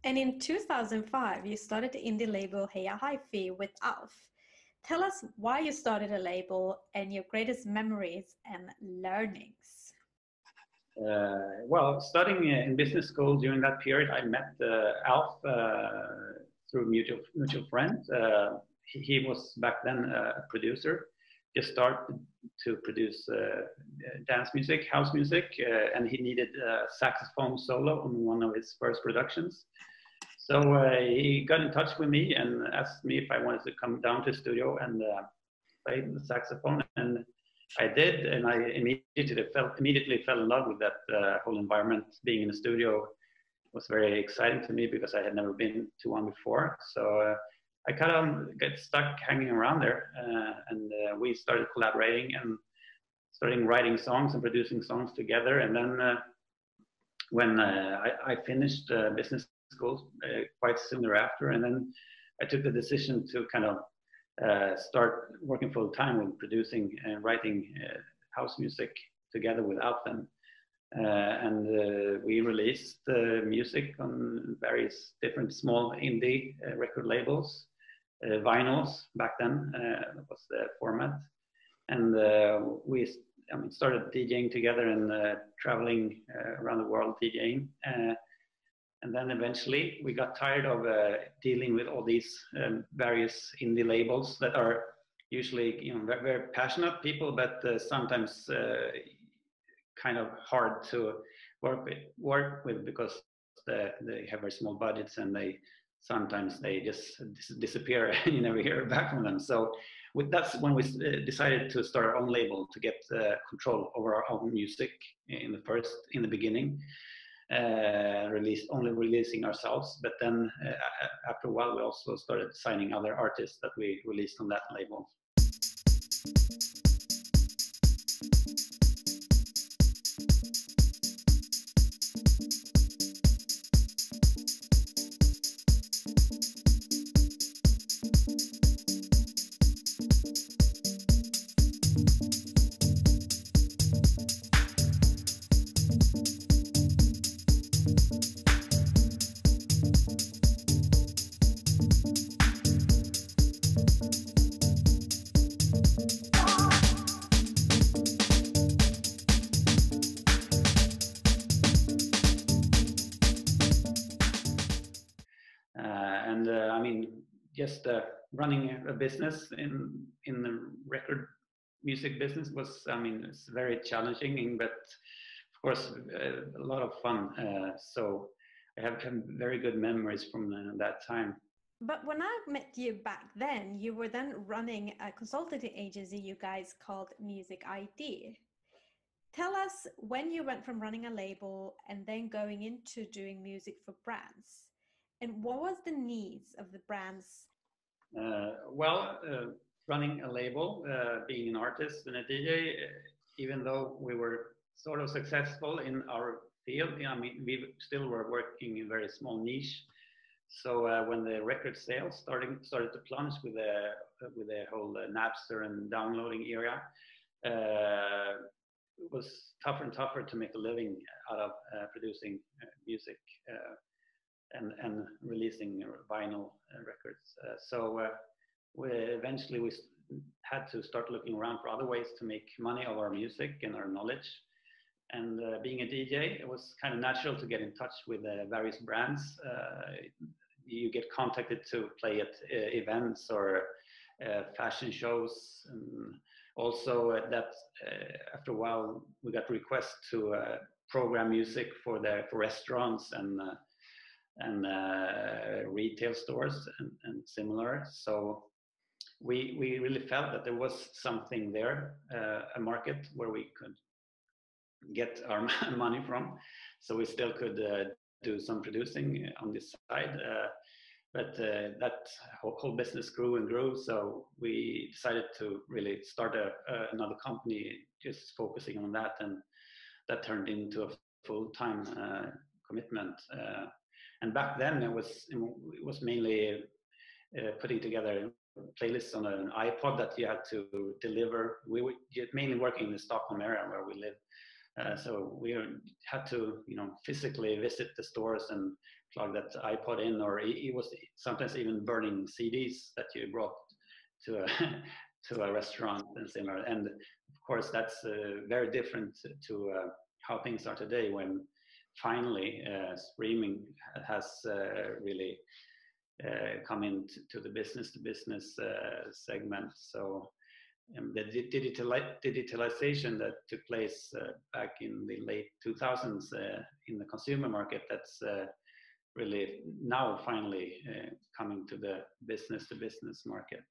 And in 2005, you started the indie label Heya Hifi with Alf. Tell us why you started a label and your greatest memories and learnings. Well, studying in business school during that period, I met Alf through mutual friend. He was back then a producer. Just started to produce dance music, house music, and he needed a saxophone solo on one of his first productions. So he got in touch with me and asked me if I wanted to come down to the studio and play the saxophone, and I did, and I immediately fell in love with that whole environment. Being in the studio was very exciting to me because I had never been to one before. So I kind of got stuck hanging around there, and we started collaborating and starting writing songs and producing songs together. And then when I finished business school quite soon thereafter, and then I took the decision to kind of start working full time with producing and writing house music together with them. And we released music on various different small indie record labels, vinyls back then was the format. And we started DJing together and traveling around the world DJing. And then eventually we got tired of dealing with all these various indie labels that are usually, very, very passionate people, but sometimes kind of hard to work with because they have very small budgets and sometimes they just disappear and you never hear back from them. So that's when we decided to start our own label to get control over our own music in the beginning. Only releasing ourselves, but then after a while we also started signing other artists that we released on that label. Just running a business in the record music business was, it's very challenging, but of course a lot of fun. So I have very good memories from that time. But when I met you back then, you were then running a consultancy agency you guys called MusicID. Tell us when you went from running a label and then going into doing music for brands, and what was the needs of the brands? Running a label, being an artist and a DJ, even though we were sort of successful in our field, we still were working in a very small niche. So when the record sales started to plunge with the whole Napster and downloading era, it was tougher and tougher to make a living out of producing music and releasing vinyl records. So we eventually had to start looking around for other ways to make money of our music and our knowledge. And being a DJ, it was kind of natural to get in touch with various brands. You get contacted to play at events or fashion shows. And also after a while, we got requests to program music for restaurants and retail stores and similar. So we really felt that there was something there, a market where we could get our money from. So we still could do some producing on this side. But that whole business grew and grew. So we decided to really start another company just focusing on that. And that turned into a full-time commitment. And back then it was mainly putting together playlists on an iPod that you had to deliver. We were mainly working in the Stockholm area where we live. So we had to, physically visit the stores and plug that iPod in, or it was sometimes even burning CDs that you brought to a to a restaurant and similar. And of course, that's very different to how things are today, when finally streaming has really come into the business-to-business segment. So the digitalization that took place back in the late 2000s in the consumer market, that's really now finally coming to the business-to-business market.